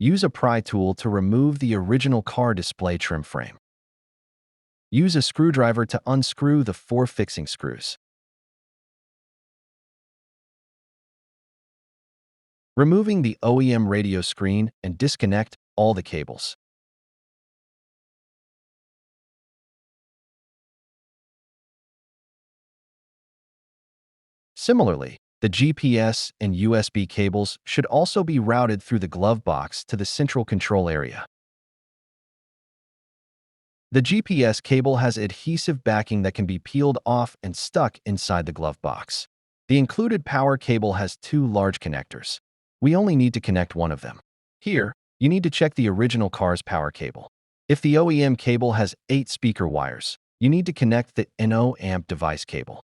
Use a pry tool to remove the original car display trim frame. Use a screwdriver to unscrew the 4 fixing screws. Removing the OEM radio screen and disconnect all the cables. Similarly, the GPS and USB cables should also be routed through the glove box to the central control area. The GPS cable has adhesive backing that can be peeled off and stuck inside the glove box. The included power cable has 2 large connectors. We only need to connect one of them. Here, you need to check the original car's power cable. If the OEM cable has 8 speaker wires, you need to connect the NO amp device cable.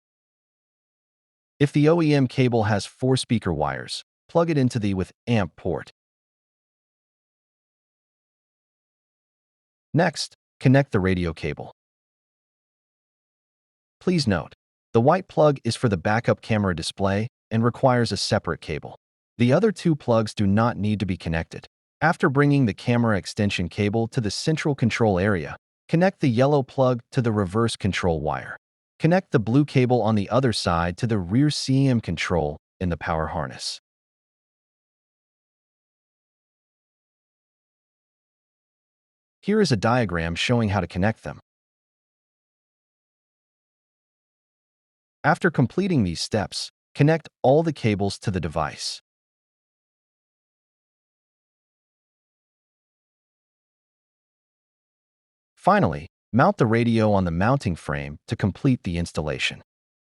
If the OEM cable has 4 speaker wires, plug it into the with amp port. Next, connect the radio cable. Please note, the white plug is for the backup camera display and requires a separate cable. The other 2 plugs do not need to be connected. After bringing the camera extension cable to the central control area, connect the yellow plug to the reverse control wire. Connect the blue cable on the other side to the rear CM control in the power harness. Here is a diagram showing how to connect them. After completing these steps, connect all the cables to the device. Finally, mount the radio on the mounting frame to complete the installation.